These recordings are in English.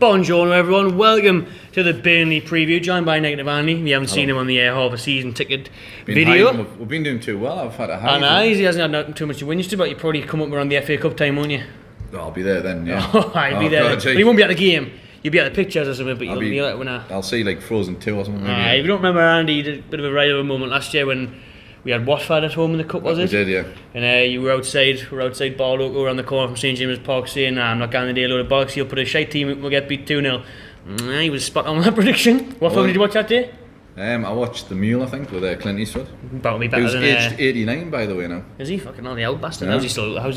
Buongiorno everyone, welcome to the Burnley preview, joined by Negative Andy. We haven't seen him on the half a season ticket video. We've been doing too well, I've had a high. I know, he hasn't had too much to win to, but you probably come up around the FA Cup time, won't you? I'll be there then, yeah. I'll be there. God, but you won't be at the game. You'll be at the pictures or something, but you'll be at when I'll see like Frozen 2 or something. If you don't remember, Andy, you did a bit of a ride of a moment last year when we had Watford at home in the cup, was it? We did, yeah. And you were outside Bar Loco around the corner from St James's Park saying, I'm not going to do a load of bollocks, you'll put a shite team and we'll get beat 2-0. He was spot on that prediction. What film did you watch that day? I watched The Mule, I think, with Clint Eastwood. That'll be better. He was aged 89, by the way, now. Is he? Fucking hell, the old bastard. Yeah. How's he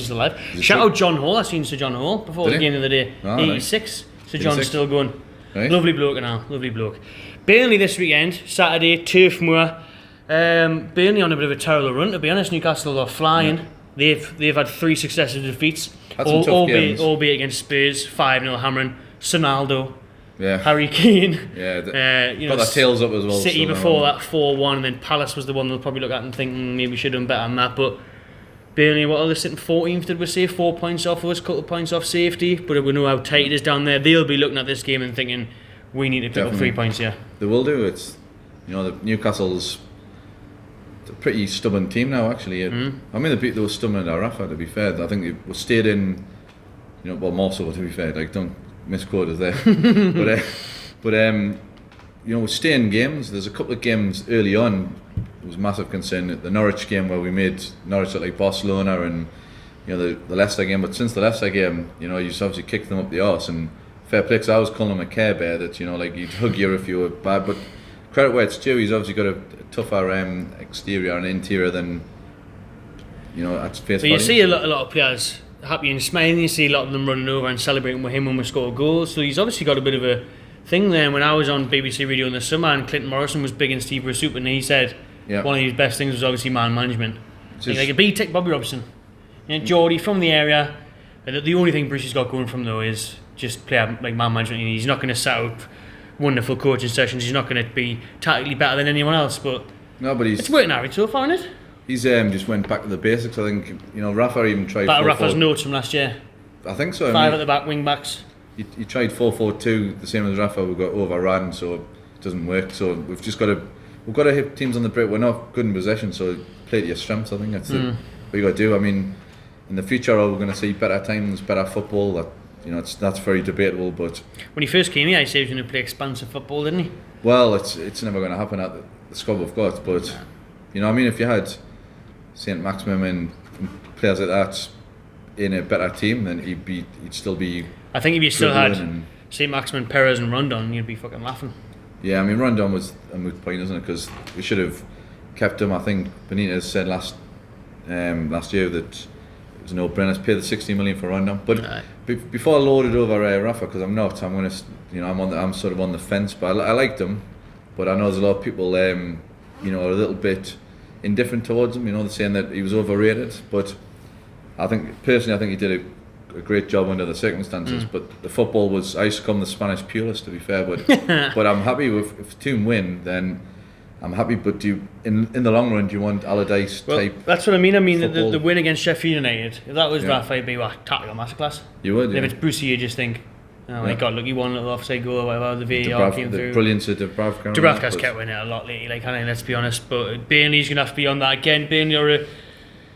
still alive? He's Shout out John Hall. I seen Sir John Hall before the game the other day. 86. Right. Sir John's still going. Right. Lovely bloke now. Lovely bloke. Burnley this weekend, Saturday, Turf Moor. Burnley on a bit of a terrible run, to be honest. Newcastle are flying. Yeah. They've had 3 successive defeats. Albeit against Spurs, 5-0 hammering. Sonaldo. Yeah. Harry Kane. Yeah. Got their tails up as well. City before that 4-1, and then Palace was the one they'll probably look at and think maybe we should have done better than that. But Burnley, what are they sitting 14th? Did we say 4 points off us, couple of points off safety? But we know how tight it is down there. They'll be looking at this game and thinking we need to pick up 3 points here. They will do. It's the Newcastle's a pretty stubborn team now. Actually, I mean they were stubborn at Rafa. To be fair, I think they stayed in. More so to be fair. Like don't misquote us there, but we stay in games. There's a couple of games early on. There was massive concern. The Norwich game where we made Norwich look like Barcelona, and the Leicester game. But since the Leicester game, you obviously kicked them up the arse. And fair play, 'cause I was calling him a care bear. That like he'd hug you if you were bad. But credit where it's due. He's obviously got a tougher exterior and interior than at face value. But you see a lot of players happy and smiling. You see a lot of them running over and celebrating with him when we score a goal. So he's obviously got a bit of a thing there. When I was on BBC Radio in the summer and Clinton Morrison was big in Steve Bruce and he said one of his best things was obviously man management. Like a B-Tech Bobby Robson. Geordie from the area. The only thing Bruce has got going from though is just play like man management. He's not going to set up wonderful coaching sessions. He's not going to be tactically better than anyone else. But it's working out so far, isn't it? He's just went back to the basics. I think Rafa even tried. Back to Rafa's notes from last year. I think so. 5 at the back, wing backs. He tried 4-4-2, the same as Rafa. We got overrun, so it doesn't work. So we've got to hit teams on the break. We're not good in possession, so play to your strengths. I think that's what you got to do. I mean, in the future, are we going to see better times, better football? That's very debatable. But when he first came here, he said he was going to play expansive football, didn't he? Well, it's never going to happen at the squad we've got. But if you had St. Maximum and players like that in a better team, then he'd still be. I think if you still had St. Maximum, Perez and Rondon, you'd be fucking laughing. Yeah, I mean Rondon was a moot point, isn't it? Because we should have kept him. I think Benitez said last year that it was a no-brainer. Pay the 60 million for Rondon. But before I loaded over Rafa, because I'm sort of on the fence. But I liked him, but I know there's a lot of people are a little bit indifferent towards him. They're saying that he was overrated, but I think he did a great job under the circumstances. But the football was, I used to call him the Spanish purist, to be fair, but I'm happy if the team win, then I'm happy. But in the long run, do you want Allardyce type? That's what I mean. The win against Sheffield United, if that was Rafa, it'd be tactical masterclass. You would. And if it's Brucey, you just think, he got lucky, one little offside goal or whatever, the VAR came through. The brilliance of Dubravka. Dubravka's kept winning it a lot lately, let's be honest. But Burnley's going to have to be on that again. Burnley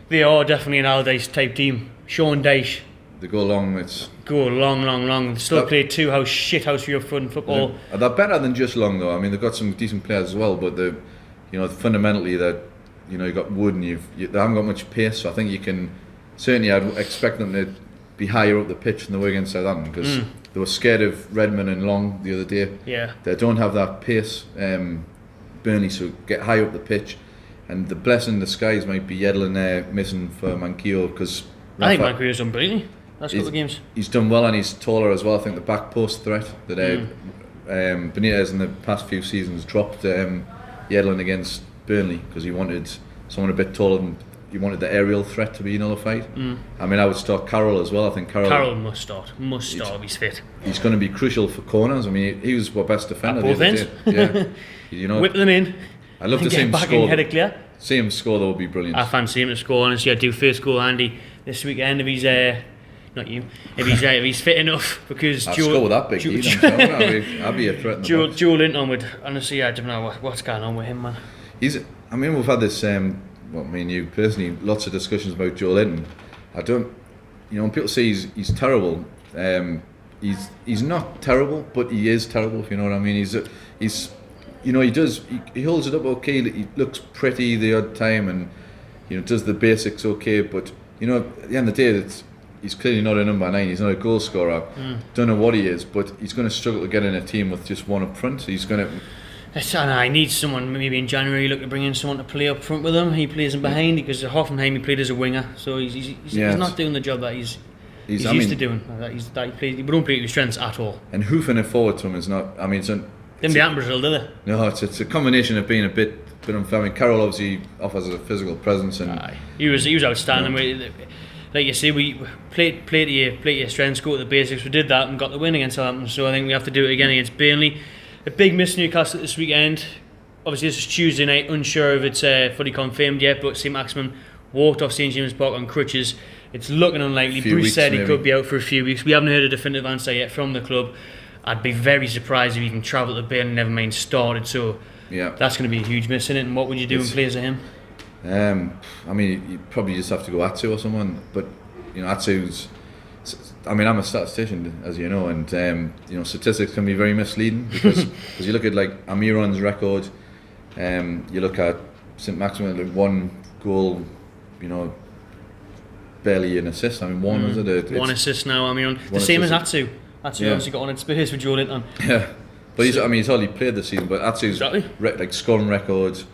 they are definitely an Allardyce type team. Sean Dyche. They go long. They still play shithouse for your front football. They're better than just long though. I mean, they've got some decent players as well, but fundamentally that you got Wood and they haven't got much pace. So I think you can I'd expect them to be higher up the pitch than they were against Southampton because they were scared of Redmond and Long the other day. Yeah, they don't have that pace. Burnley, so get high up the pitch, and the blessing in disguise might be Yedlin there missing for Manquillo because I think Manquillo's done brilliantly. Last couple of games. He's done well and he's taller as well. I think the back post threat that Benitez in the past few seasons dropped Yedlin against Burnley because he wanted someone a bit taller than. He wanted the aerial threat to be nullified. I mean, I would start Carroll as well. I think Carroll must start if he's fit. He's going to be crucial for corners. I mean, he was our best defender. At both ends. Yeah, whip them in. I'd love to see him back score. And head it clear. See him score, that would be brilliant. I fancy him to score. Honestly, I do first goal handy this weekend if he's not you, if he's fit enough, because I'll score with that big lead, I'll be a threat in the box. Joe Linton would, honestly, I don't know what's going on with him, man. We've had this, well, me and you personally, lots of discussions about Joe Linton. When people say he's terrible, he's not terrible, but he is terrible, if you know what I mean. He holds it up okay, he looks pretty the odd time, and does the basics okay, but at the end of the day, he's clearly not a number 9, he's not a goal scorer. Don't know what he is, but he's going to struggle to get in a team with just one up front. He's going to... I need someone, maybe in January, look to bring in someone to play up front with him. He plays in behind, because at Hoffenheim he played as a winger, so he's not doing the job that he's used to doing. We don't play to his strengths at all. And hoofing it forward to him is not... Didn't do that in Brazil, did they? No, it's a combination of being a bit unfair. Carroll obviously offers a physical presence, and he was outstanding. Like you say, we play to your strengths, go to the basics. We did that and got the win against Southampton, so I think we have to do it again against Burnley. A big miss Newcastle this weekend. Obviously this is Tuesday night, unsure if it's fully confirmed yet, but St Maximin walked off St James Park on crutches. It's looking unlikely. Bruce said he could be out for a few weeks. We haven't heard a definitive answer yet from the club. I'd be very surprised if he can travel to Burnley, never mind started, so that's going to be a huge miss in it. And what would you do in place of him? You probably just have to go Atsu or someone, but Atsu's... I'm a statistician, as you know, and statistics can be very misleading, because you look at like Almiron's record, you look at St Maximin, like 1 goal, barely an assist. One is it? One assist now. The same as Atsu. Atsu obviously got on its Spurs with Joe Linton. Yeah, but he's hardly played this season. But Atsu's scoring records.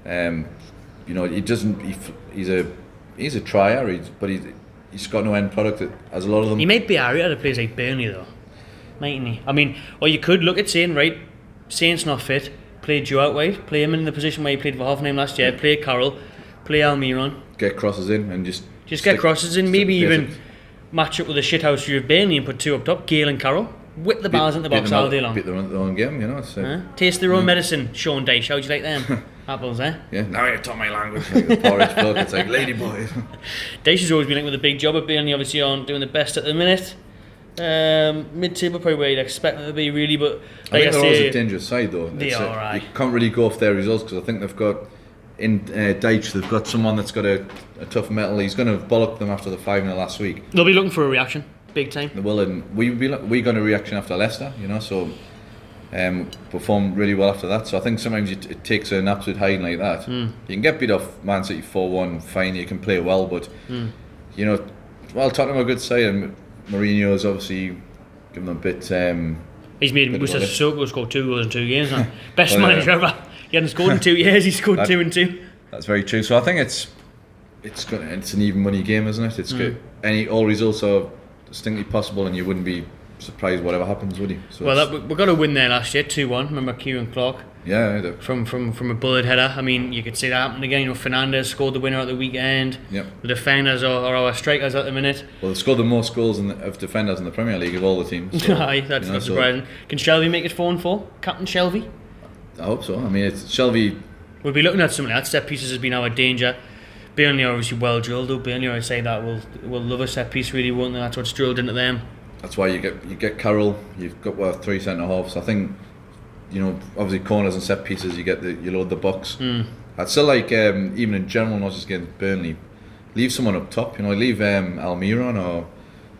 He doesn't. He's a trier, but he's got no end product, as a lot of them. He might be alright at a place like Burnley though, mightn't he? Or you could look at saying, Saint's not fit, play Joe out wide, play him in the position where he played for Hoffenheim last year, play Carroll, play Almiron. Get crosses in and just get crosses in, maybe even match up with a shithouse view of Burnley and put 2 up top, Gale and Carroll, whip the bars into the box all day long. Beat their own game, taste their own medicine, Sean Dyche, how'd you like them? Apples, eh? Yeah, now you're talking my language, like the porridge bloke, it's like lady boy. Dyche has always been with a big job at Burnley, obviously aren't doing the best at the minute. Mid-table probably where you'd expect them to be, really, but I think they're always a dangerous side though. They are, right. You can't really go off their results, because I think they've got, in Dyche, they've got someone that's got a tough metal. He's going to bollock them after the 5-0 last week. They'll be looking for a reaction, big time. They will, and we got a reaction after Leicester, so performed really well after that. So I think sometimes it takes an absolute hiding like that. You can get beat off Man City 4-1, fine, you can play well, but Tottenham are a good side, and Mourinho's obviously given them a bit. He's made Musa Sissoko score 2 goals in 2 games now. Best manager ever. He hadn't scored in 2 years. He scored 2 and 2. That's very true. So I think it's an even money game, isn't it? It's good. All results are distinctly possible, and you wouldn't be surprised whatever happens, would you? So we got a win there last year, 2-1. Remember Kieran Clark? Yeah, from a bullet header. You could see that happen again. Fernandes scored the winner at the weekend. Yep. The defenders are our strikers at the minute. Well, they've scored the most goals of defenders in the Premier League of all the teams. So, aye, that's not surprising. Can Shelvey make it 4-4? Captain Shelvey? I hope so. It's Shelvey. We'll be looking at something like that. Set pieces has been our danger. Burnley are obviously well drilled, though. Burnley, I say that will love a set piece, really, won't they? That's what's drilled into them. That's why you get Carroll. You've got 3 centre halves. I think obviously corners and set pieces. You load the box. I'd still like even in general, not just against Burnley, leave someone up top. Leave Almiron or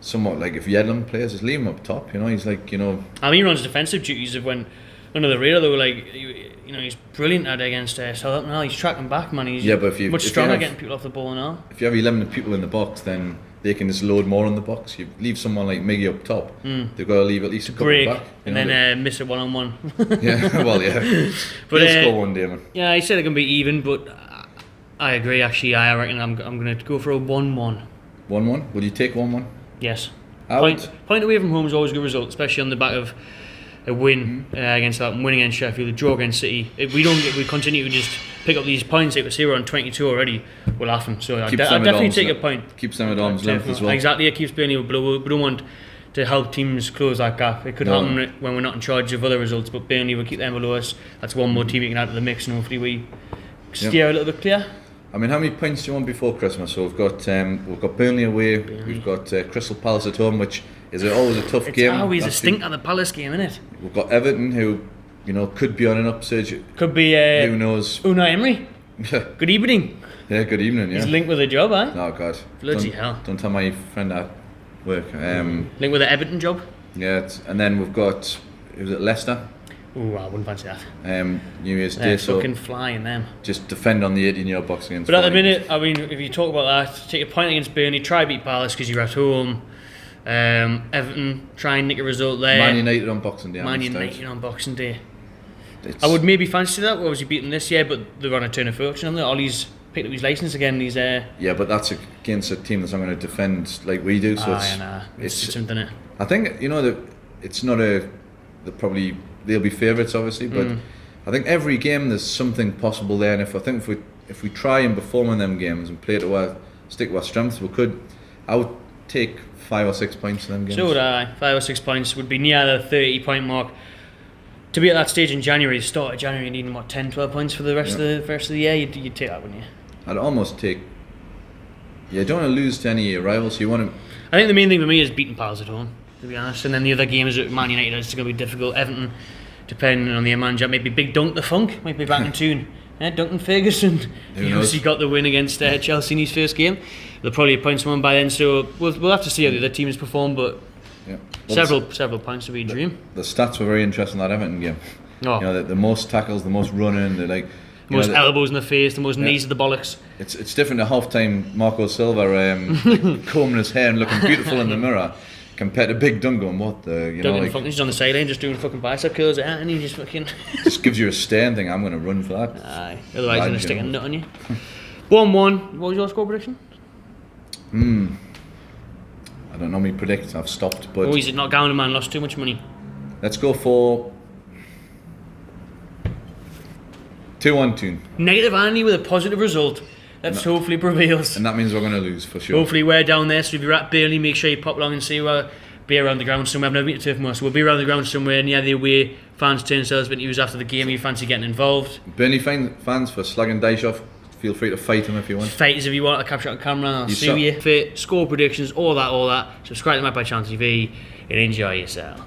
somewhat, like if Yedlin plays, just leave him up top. He's like Almiron's defensive duties have went under the radar though. He's brilliant at it against Southampton now. He's tracking back, man. He's much stronger getting people off the ball now. If you have 11 people in the box, then they can just load more in the box. You leave someone like Miggy up top, they've got to leave at least a couple back. And then miss it 1-on-1. Yeah, well, yeah. But he'll score one day, man. Yeah, he said it can be even, but I agree, actually. I reckon I'm going to go for a 1-1. 1-1? Will you take 1-1? Yes. Point away from home is always a good result, especially on the back of a win against that, win against Sheffield, a draw against City. If we continue to just pick up these points, like we say we're on 22 already, we're laughing. So I'd definitely take a point. Keeps them at arm's length as well. Exactly, it keeps Burnley below. We don't want to help teams close that gap. It could happen when we're not in charge of other results, but Burnley will keep them below us. That's one more team we can add to the mix, and hopefully we steer a little bit clear. I mean, how many points do you want before Christmas? So we've got Burnley away, we've got Crystal Palace at home, which is always a tough game. It's always a stinker, the Palace game, isn't it? We've got Everton, who, you know, could be on an upsurge. Could be. Who knows? Unai Emery. Good evening. Yeah, good evening. Yeah. He's linked with a job, eh? Oh God. Bloody hell. Don't tell my friend at work. Linked with the Everton job. Yeah, and then we've got, who's it, Leicester? Ooh, I wouldn't fancy that. New Year's Day. So fucking flying them. just defend on the 18-yard box against. But at the minute, I mean, if you talk about that, take a point against Burnley, try beat Palace because you're at home. Everton, try and nick a result there. Man United on Boxing Day. Man United on Boxing Day. I would maybe fancy that. Obviously beaten this year, but they're on a turn of fortune on there. Ollie's picked up his licence again. He's Yeah, but that's against a team that's not going to defend like we do. So it's something. It. I think, you know, that it's not a. They'll be favourites, obviously, but I think every game there's something possible there. And if we try and perform in them games and play to stick to our strengths, we could. I would take 5 or 6 points in them games. So would I. 5 or 6 points would be near the 30-point mark. To be at that stage in January, the start of January, needing what 10, 12 points for the rest of the year, you'd take that, wouldn't you? I'd almost take. Yeah, you don't want to lose to any rivals. You want to. I think the main thing for me is beating Palace at home, to be honest. And then the other games at Man United, it's going to be difficult. Everton, depending on the manager, maybe Big Dunk the Funk, might be back in tune. Duncan Ferguson, he obviously got the win against Chelsea in his first game. They'll probably appoint someone by then, so we'll have to see how the other teams perform. But yeah. Well, several points would be a dream. The stats were very interesting in that Everton game. Oh. You know, the most tackles, the most running, the most elbows in the face, the most knees of the bollocks. It's different at half time. Marco Silva combing his hair and looking beautiful in the mirror, compared to Big Dunk going, what the, you know, like, he's on the sideline just doing fucking bicep curls, and he just fucking just gives you a stare and think, I'm going to run for that. Aye, otherwise he's going to stick a nut on you. 1-1. What was your score prediction? I don't normally predict. I've stopped, but. Or is it not gambling, man? Lost too much money. Let's go for 2-1. Negative Andy with a positive result. Let's hopefully prevails. And that means we're going to lose for sure. Hopefully we're down there. So if you're at Burnley, make sure you pop along and see we'll be around the ground somewhere. I've never been to Turf Moor, so we'll be around the ground somewhere near the away fans' turnstiles. But news after the game, you fancy getting involved? Burnley fans for slagging Dyche off. Feel free to fight him if you want. Fight us if you want. I'll capture it on camera and I'll sue you. For score predictions, all that. Subscribe to Matchday TV and enjoy yourself.